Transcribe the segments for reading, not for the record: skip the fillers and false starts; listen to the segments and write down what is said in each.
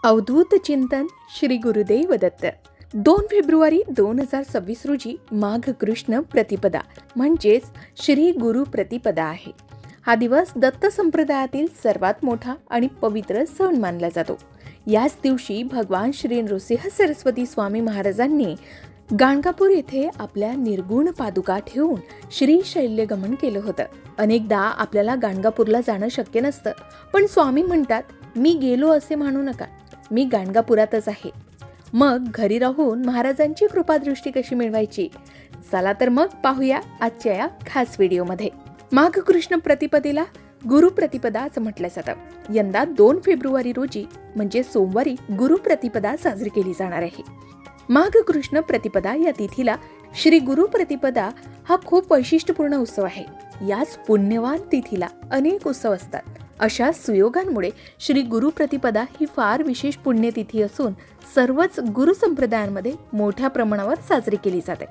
अवधूत चिंतन श्री गुरुदेव दत्त. 2 फेब्रुवारी 2026 रोजी माघ कृष्ण प्रतिपदा म्हणजेच श्री गुरु प्रतिपदा आहे. हा दिवस दत्त संप्रदायातील सर्वात मोठा आणि पवित्र सण मानला जातो. याच दिवशी भगवान श्री नृसिंह सरस्वती स्वामी महाराजांनी गाणगापूर येथे आपल्या निर्गुण पादुका ठेवून श्रीशैल्य गमन केलं होतं. अनेकदा आपल्याला गाणगापूरला जाणं शक्य नसतं, पण स्वामी म्हणतात, मी गेलो असे म्हणू नका, मी गाणगापुरातच आहे. मग घरी राहून महाराजांची कृपादृष्टी कशी मिळवायची? चला तर मग पाहूया आजच्या या खास व्हिडिओमध्ये. माघ कृष्ण प्रतिपदेला गुरु प्रतिपदा असं म्हटलं जातं. यंदा 2 फेब्रुवारी रोजी म्हणजे सोमवारी गुरु प्रतिपदा साजरी केली जाणार आहे. माघ कृष्ण प्रतिपदा या तिथीला श्री गुरु प्रतिपदा हा खूप वैशिष्ट्यपूर्ण उत्सव आहे. याच पुण्यवान तिथीला अनेक उत्सव असतात. अशा सुयोगांमुळे श्री गुरु प्रतिपदा ही फार विशेष पुण्यतिथी असून सर्वच गुरु संप्रदायांमध्ये मोठ्या प्रमाणावर साजरी केली जाते.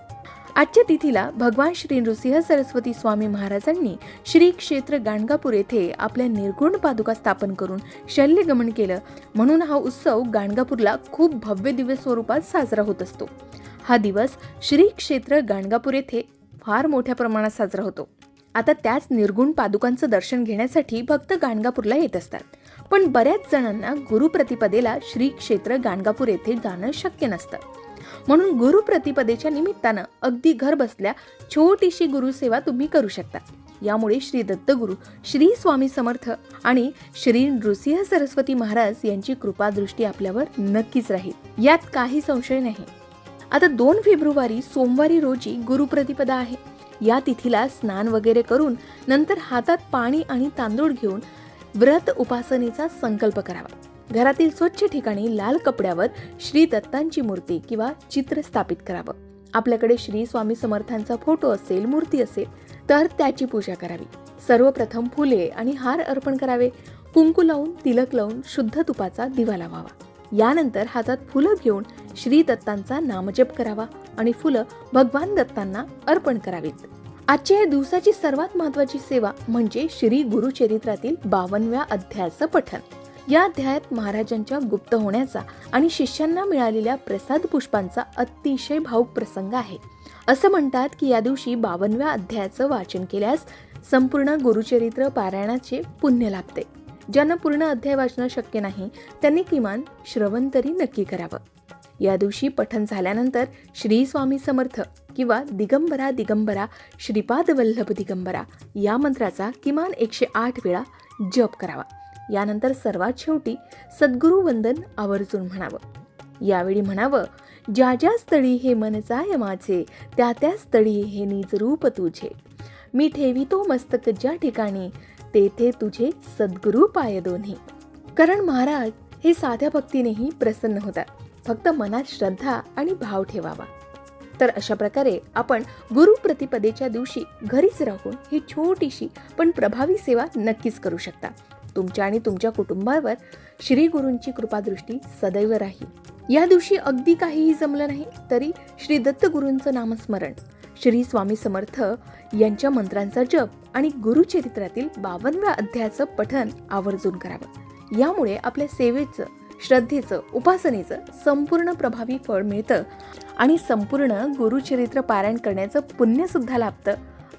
आजच्या तिथीला भगवान श्री नृसिंह सरस्वती स्वामी महाराजांनी श्री क्षेत्र गाणगापूर येथे आपल्या निर्गुण पादुका स्थापन करून शल्यगमन केलं, म्हणून हा उत्सव गाणगापूरला खूप भव्य दिव्य स्वरूपात साजरा होत असतो. हा दिवस श्री क्षेत्र गाणगापूर येथे फार मोठ्या प्रमाणात साजरा होतो. आता त्याच निर्गुण पादुकांचं दर्शन घेण्यासाठी भक्त गाणगापूरला येत असतात. पण बऱ्याच जणांना गुरु प्रतिपदेला श्री क्षेत्र गाणगापूर येथे जाणं शक्य नसतं. म्हणून गुरु प्रतिपदेच्या निमित्तानं अगदी घर बसल्या छोटीशी गुरुसेवा तुम्ही करू शकता. यामुळे श्री दत्तगुरु, श्री स्वामी समर्थ आणि श्री नृसिंह सरस्वती महाराज यांची कृपादृष्टी आपल्यावर नक्कीच राहील, यात काही संशय नाही. आता 2 फेब्रुवारी सोमवारी रोजी गुरु प्रतिपदा आहे. या तिथीला स्नान वगैरे करून नंतर हातात पाणी आणि तांदूळ घेऊन व्रत उपासनेचा संकल्प करावा. घरातील स्वच्छ ठिकाणी लाल कपड्यावर श्री दत्तांची मूर्ती किंवा चित्र स्थापित करावं. आपल्याकडे श्री स्वामी समर्थांचा फोटो असेल, मूर्ती असेल तर त्याची पूजा करावी. सर्वप्रथम फुले आणि हार अर्पण करावे. कुंकू लावून, तिलक लावून शुद्ध तुपाचा दिवा लावावा. यानंतर हातात फुलं घेऊन श्री दत्तांचा नामजप करावा आणि फुलं भगवान दत्तांना अर्पण करावीत. आजच्या या दिवसाची सर्वात महत्वाची सेवा म्हणजे श्री गुरुचरित्रातील 52व्या अध्यायाचं पठण. या अध्यायात महाराजांच्या गुप्त होण्याचा आणि शिष्यांना मिळालेल्या प्रसाद पुष्पांचा अतिशय भावुक प्रसंग आहे. असं म्हणतात की या दिवशी 52व्या अध्यायाचं वाचन केल्यास संपूर्ण गुरुचरित्र पारायणाचे पुण्य लाभते. ज्यांना पूर्ण अध्याय वाचणं शक्य नाही त्यांनी किमान श्रवण तरी नक्की करावं. या दिवशी पठण झाल्यानंतर श्री स्वामी समर्थ किंवा दिगंबरा दिगंबरा श्रीपाद वल्लभ दिगंबरा या मंत्राचा किमान 108 वेळा जप करावा. यानंतर सर्वात शेवटी सद्गुरु वंदन आवर्जून म्हणावं. यावेळी म्हणावं, ज्या ज्या स्थळी हे मन जाय माझे, त्या त्या स्थळी हे निज रूप तुझे. मी ठेवितो मस्तक ज्या ठिकाणी, तेथे तुझे सद्गुरु पाय दोन्ही. कारण महाराज हे साध्या भक्तीनेही प्रसन्न होतात. फक्त मनात श्रद्धा आणि भाव ठेवावा. तर अशा प्रकारे आपण गुरु प्रतिपदेच्या दिवशी घरीच राहून ही छोटीशी पण प्रभावी सेवा नक्कीच करू शकता. तुमच्या आणि तुमच्या कुटुंबावर श्री गुरूंची कृपादृष्टी सदैव राहील. या दिवशी अगदी काहीही जमलं नाही तरी श्री दत्त गुरूंचं नामस्मरण, श्री स्वामी समर्थ यांच्या मंत्रांचा जप आणि गुरुचरित्रातील 52व्या अध्यायाचं पठण आवर्जून करावं. यामुळे आपल्या सेवेचं, श्रद्धेचं, उपासनेचं संपूर्ण प्रभावी फळ मिळतं आणि संपूर्ण गुरुचरित्र पारायण करण्याचं पुण्य सुद्धा लाभतं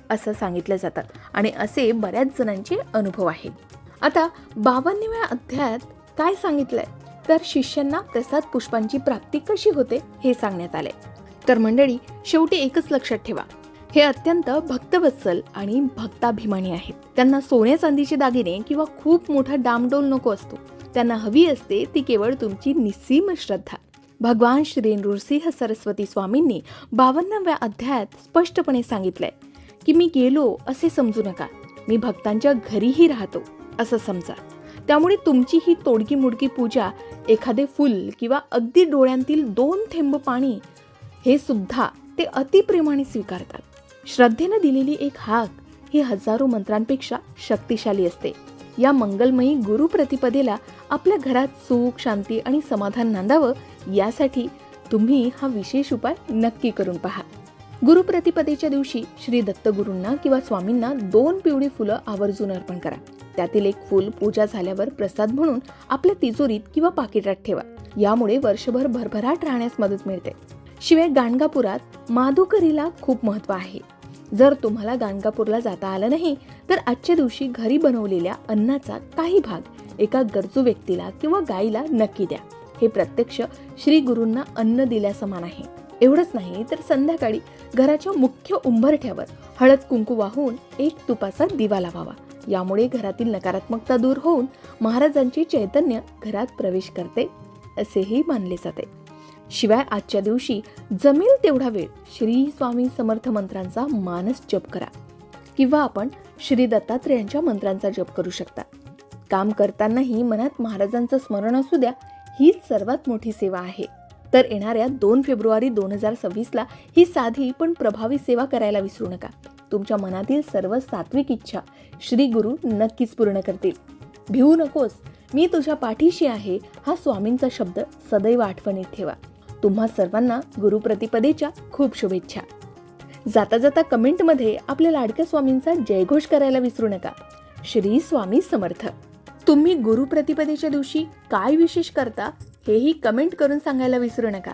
असं सांगितलं जातं आणि असे बऱ्याच जणांचे अनुभव आहेत. आता 52व्या अध्यायात काय सांगितलंय तर शिष्यांना प्रसाद पुष्पांची प्राप्ती कशी होते हे सांगण्यात आले. तर मंडळी, शेवटी एकच लक्षात ठेवा, हे अत्यंत भक्तवत्सल आणि भक्ताभिमानी आहेत. त्यांना सोन्या चांदीचे दागिने किंवा खूप मोठा डामडोल नको असतो. त्यांना हवी असते ती केवळ तुमची निस्सीम श्रद्धा. भगवान श्री नृसिंह सरस्वती स्वामींनी 52व्या अध्यायात स्पष्टपणे सांगितलंय की मी गेलो असे समजू नका, मी भक्तांच्या घरीही राहतो असं समजा. त्यामुळे तुमची ही तोडकी मुडकी पूजा, एखादे फुल किंवा अगदी डोळ्यांतील 2 थेंब पाणी हे सुद्धा ते अतिप्रेमाने स्वीकारतात. श्रद्धेनं दिलेली एक हाक ही हजारो मंत्रांपेक्षा शक्तिशाली असते. या मंगलमयी गुरु प्रतिपदेला आपल्या घरात सुख, शांती आणि समाधान नांदावं यासाठी तुम्ही हा विशेष उपाय नक्की करून पहा. गुरु प्रतिपदेच्या दिवशी श्री दत्तगुरूंना किंवा स्वामींना 2 पिवळी फुलं आवर्जून अर्पण करा. त्यातील एक फूल पूजा झाल्यावर प्रसाद म्हणून आपल्या तिजोरीत किंवा पाकिटात ठेवा. यामुळे वर्षभर भरभराट राहण्यास मदत मिळते. शिवाय गाणगापुरात माधुकरीला खूप महत्त्व आहे. जर तुम्हाला गाणगापूरला जाता आलं नाही तर आजच्या दिवशी घरी बनवलेल्या अन्नाचा काही भाग एका गरजू व्यक्तीला किंवा गायीला नक्की द्या. हे प्रत्यक्ष श्री गुरूंना अन्न दिल्यासमान आहे. एवढंच नाही तर संध्याकाळी घराच्या मुख्य उंबरठ्यावर हळद कुंकू वाहून एक तुपाचा दिवा लावावा. यामुळे घरातील नकारात्मकता दूर होऊन महाराजांचे चैतन्य घरात प्रवेश करते असेही मानले जाते. शिवाय आजच्या दिवशी जमेल तेवढा वेळ श्री स्वामी समर्थ मंत्रांचा मानस जप करा किंवा आपण श्री दत्तात्रेयांच्या मंत्रांचा जप करू शकता. काम करतानाही मनात महाराजांचं स्मरण असू द्या. हीच सर्वात मोठी सेवा आहे. तर येणाऱ्या 2 फेब्रुवारी 2026ला ही साधी पण प्रभावी सेवा करायला विसरू नका. तुमच्या मनातील सर्व सात्विक इच्छा श्री गुरु नक्कीच पूर्ण करतील. भिवू नकोस, मी तुझ्या पाठीशी आहे हा स्वामींचा शब्द सदैव आठवणीत ठेवा. तुम्हा सर्वांना गुरुप्रतिपदेच्या खूप शुभेच्छा. जाता जाता कमेंटमध्ये आपल्या लाडक्या स्वामींचा जयघोष करायला विसरू नका. श्री स्वामी समर्थ. तुम्ही गुरुप्रतिपदेच्या दिवशी काय विशेष करता हेही कमेंट करून सांगायला विसरू नका.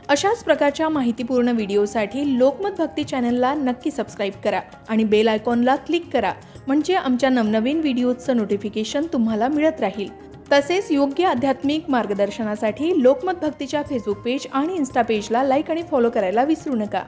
अशाच प्रकारच्या माहितीपूर्ण व्हिडिओसाठी लोकमत भक्ती चॅनलला नक्की सबस्क्राईब करा आणि बेल आयकॉनला क्लिक करा. म्हणजे आमच्या नवनवीन व्हिडिओचं नोटिफिकेशन तुम्हाला मिळत राहील. तसेच योग्य आध्यात्मिक मार्गदर्शनासाठी लोकमत भक्तीच्या फेसबुक पेज आणि इन्स्टा पेजला लाईक आणि फॉलो करायला विसरू नका.